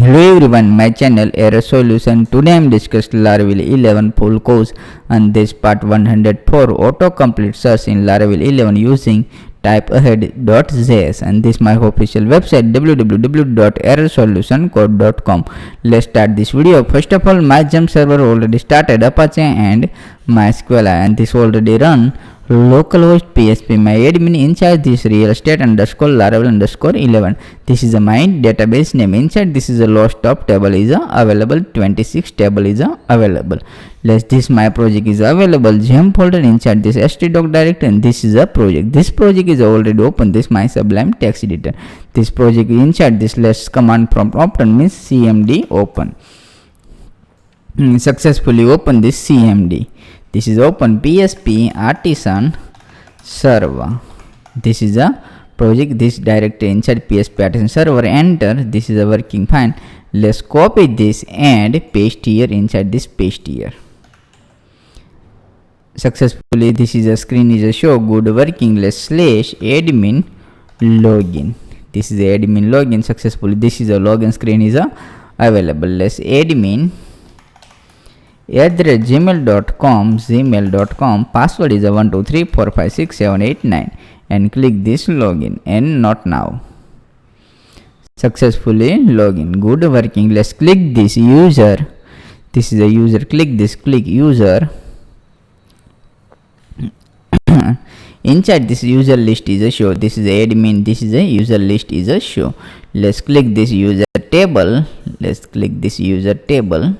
Hello everyone, my channel Error Solution. Today I am discussing Laravel 11 full course and this part 104 autocomplete search in Laravel 11 using Typeahead.js, and this is my official website www.errorsolutioncode.com. Let's start this video. First of all, my Jump server already started Apache and MySQL, and this already run localhost PHP. My admin inside this real estate underscore Laravel underscore 11. This is my database name. Inside this is a list of table is available. 26 table is available. This my project is available. Gem folder inside this htdoc directory, and this is a project. This project is already open. This my Sublime text editor. This project inside this let's command prompt open means cmd open. Successfully open this cmd. This is open PHP artisan server. This is a project. This directory inside PHP artisan server. Enter. This is a working fine. Let's copy this and paste here inside this paste here. Successfully this is a screen is a show good working. Let's /admin login. This is the admin login successfully. This is a login screen is available. Let's admin gmail.com password is a 123456789 and click this login and not now. Successfully login, good working. Let's click this user. This is a user. Click this, click user. Inside this user list is a show. This is a admin. This is a user list is a show. Let's click this user table. Let's click this user table.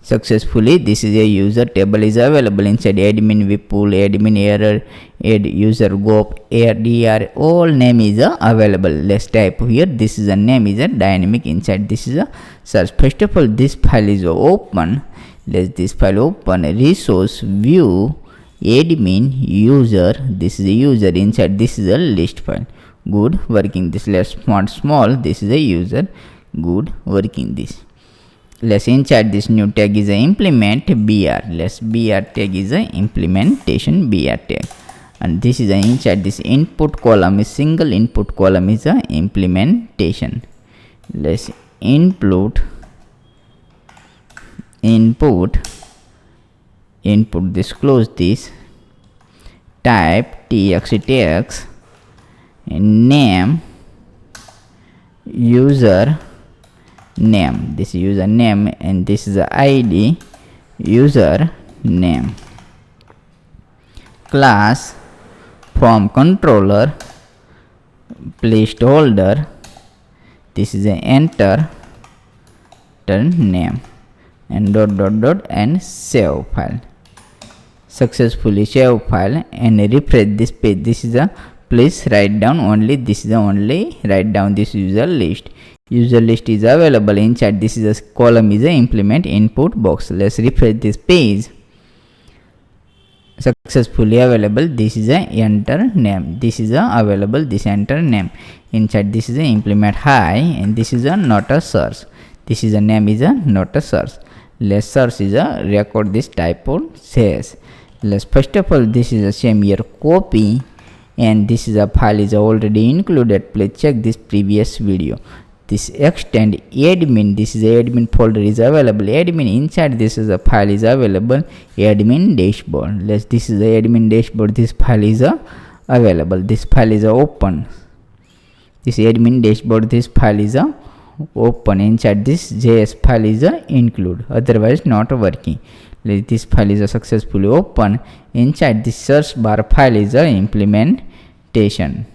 Successfully this is a user table is available. Inside admin vpool, admin error, add user gop, dr, all name is available. Let's type here. This is a name is a dynamic. Inside this is a search. First of all this file is open. Let's this file open. Resource view admin user. This is a user. Inside this is a list file. Good working. This let's font small. This is a user. Good working this. Let's inside this new tag is a implement br. Let's br tag is a implementation br tag, and this is a inside this input column is single input column is a implementation. Let's input this, close this, type txt and name user name. This is user name and this is the id user name. Class from controller placeholder. This is a enter name and dot and save file. Successfully save file and refresh this page. This is a please write down only. This is the only write down this user list. User list is available. Inside this is a column is a implement input box. Let's refresh this page. Successfully available. This is a enter name. This is a available. This enter name. Inside this is a implement high and this is a not a search. This is a name is a not a search. Let's search is a record this typo says. Let's first of all this is a same here copy, and this is a file is already included. Please check this previous video. This extend admin. This is a admin folder is available. Admin inside this is a file is available. Admin dashboard. This is the admin dashboard. This file is available. This file is open. This admin dashboard. This file is open. Inside this js file is include. Otherwise not working. This file is successfully open. Inside this search bar file is implementation.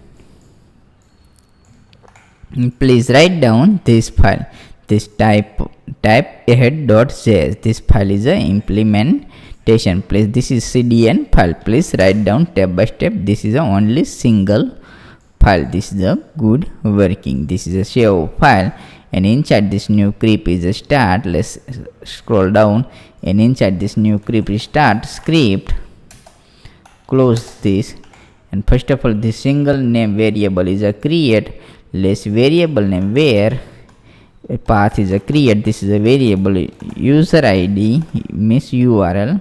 Please write down this file. This typeahead.js. This file is a implementation. Please this is cdn file. Please write down step by step. This is a only single file. This is a good working. This is a save file, and inside this new script is a start. Let's scroll down, and inside this new script is start script. Close this, and first of all this single name variable is a create. Let's variable name where a path is a create. This is a variable user id means url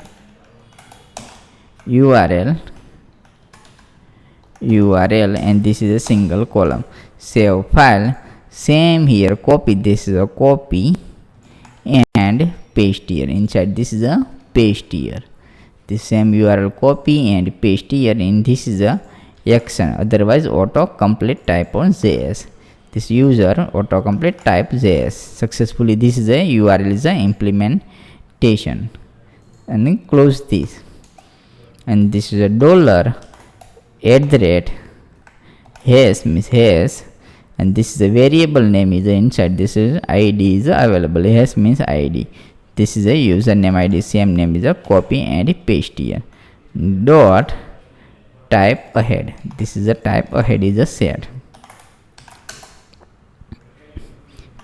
and this is a single column. Save file. Same here, copy, this is a copy and paste here. Inside this is a paste here. The same URL copy and paste here. In this is a action, otherwise autocomplete type on JS. This user autocomplete type JS successfully. This is a URL is a implementation, and then close this. And this is a $@ hash means hash, and this is a variable name is inside. This is ID is available. Hash means ID. This is a username ID. Same name is a copy and paste here. Dot Typeahead. This is a Typeahead is a set.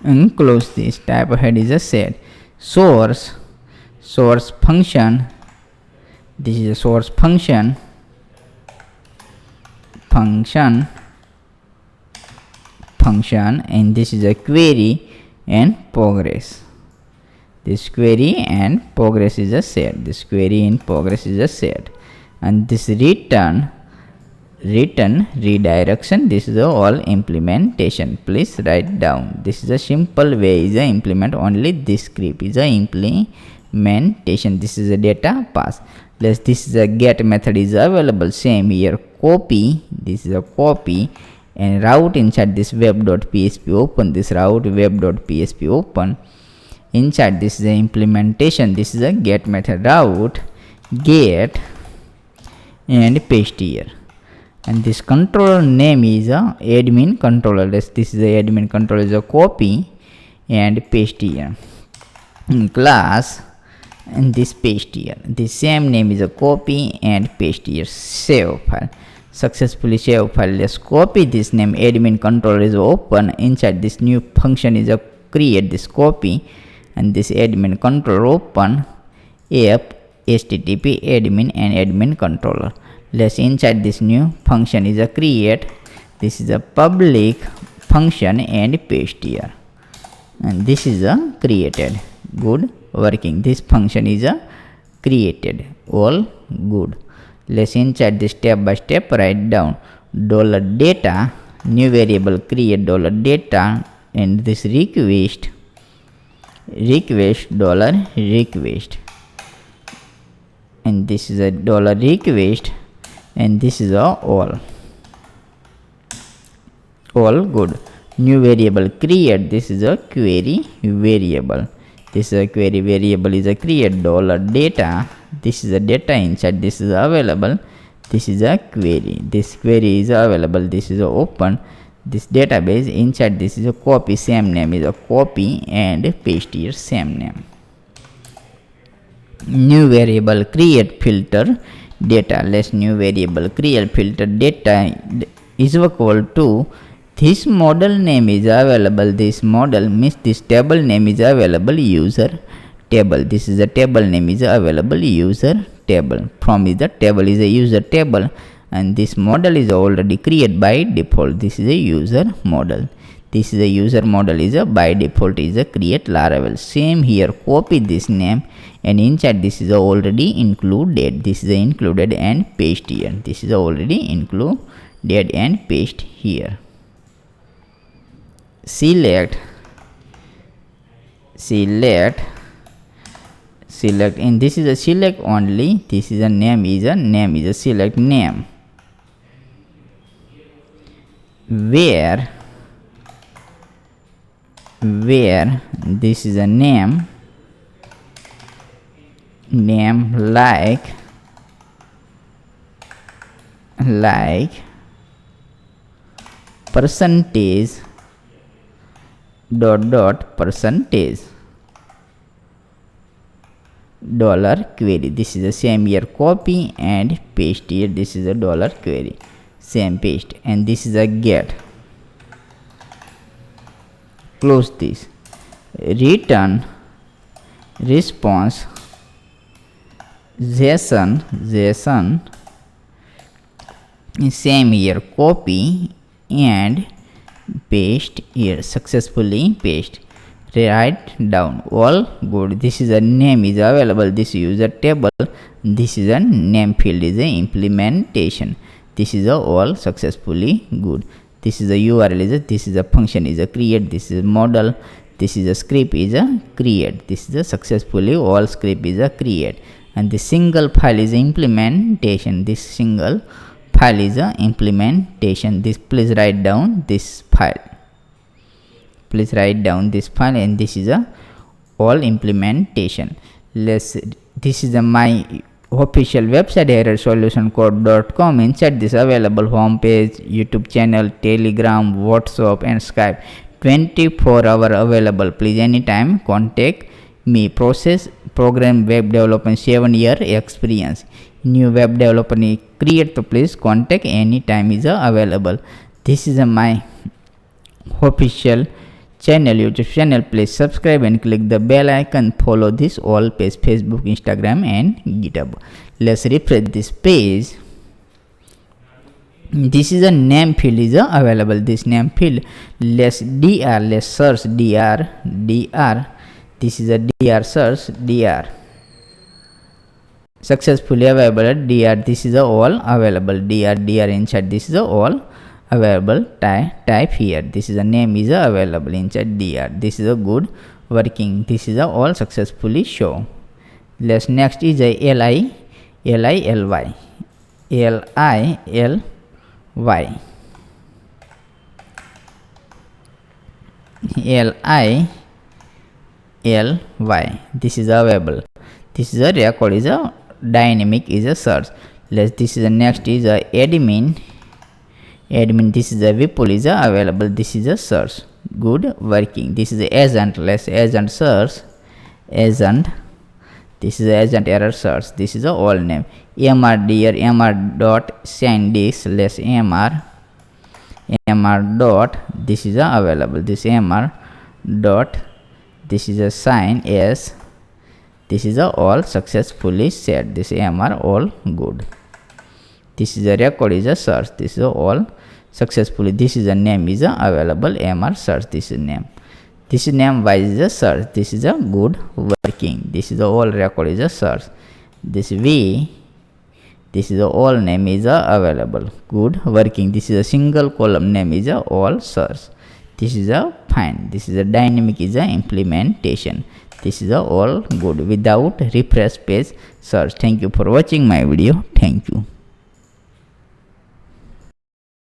And close this. Typeahead is a set. Source function. This is a source function. And this is a query and progress. This query and progress is a set. This query and progress is a set. And this return redirection, this is a all implementation. Please write down. This is a simple way is a implement only this script is a implementation. This is a data pass. This is a get method is available. Same here, copy, this is a copy, and route inside this web.php. Open this route web.php. Open inside this is a implementation. This is a get method, route get, and paste here. And this controller name is a admin controller. This is a admin controller is a copy and paste here. In class, and this paste here. The same name is a copy and paste here. Save file. Successfully save file. Let's copy this name. Admin controller is open. Inside this new function is a create this copy, and this admin controller open app http admin and admin controller. Let's inside this new function is a create. This is a public function and paste here. And this is a created. Good working. This function is a created. All good. Let's inside this step by step write down. $data new variable create $data, and this request $request, and this is a $request, and this is a all good. New variable create. This is a query variable. This is a query variable is a create $data. This is a data inside. This is available. This is a query. This query is available. This is a open this database. Inside this is a copy. Same name is a copy and paste here. Same name. New variable create filter data. Let's new variable create filter data is equal to this model name is available. This model means this table name is available user table. This is a table name is available user table. From is the table is a user table, and this model is already created by default. This is a user model. This is a user model is a by default is a create Laravel. Same here, copy this name, and inside this is a already included. This is a included and paste here. This is a already included and paste here. Select, and this is a select only. This is a name is a select name, where this is a name like percentage percentage $query. This is the same here, copy and paste here. This is a $query, same paste, and this is a get. Close this. Return response JSON, same here, copy and paste here. Successfully paste. Write down. All good. This is a name is available. This user table. This is a name field is a implementation. This is a all successfully good. this is a URL is a, this is a function is a create, this is model, this is a script is a create, this is a successfully all script is a create, and the single file is implementation. This single file is a implementation. This please write down this file. Please write down this file, and this is a all implementation. This is my official website, errorsolutioncode.com. Inside this available homepage, YouTube channel, Telegram, WhatsApp and Skype. 24-hour available. Please anytime contact me. Process program web development 7-year experience. New web developer create, so please contact anytime is available. This is my official channel, YouTube channel. Please subscribe and click the bell icon. Follow this all page, Facebook, Instagram and GitHub. Let's refresh this page. This is a name field is available. This name field, let's search dr. This is a dr search dr. Successfully available dr. This is a all available dr inside. This is a all available. Type here. This is a name is available inside dr. This is a good working. This is a all successfully show. Let's next is a li ly. This is available. This is a record is a dynamic is a search. This is a next is a admin. This is a Vipul is a available. This is a search. Good working. This is a agent. Agent search. Agent. This is a agent error search. This is a all name. mr dear mr dot sandix mr dot. This is a available. This mr dot. This is a sign as. This is a all successfully set. This mr all good. This is a record is a search. This is a all successfully. This is a name is a available mr search. This is name. This is name wise is a search. This is a good working. This is a all record is a search. This v. This is a all name is a available. Good working. This is a single column name is a all search. This is a find. This is a dynamic is a implementation. This is a all good without refresh page search. Thank you for watching my video. Thank you.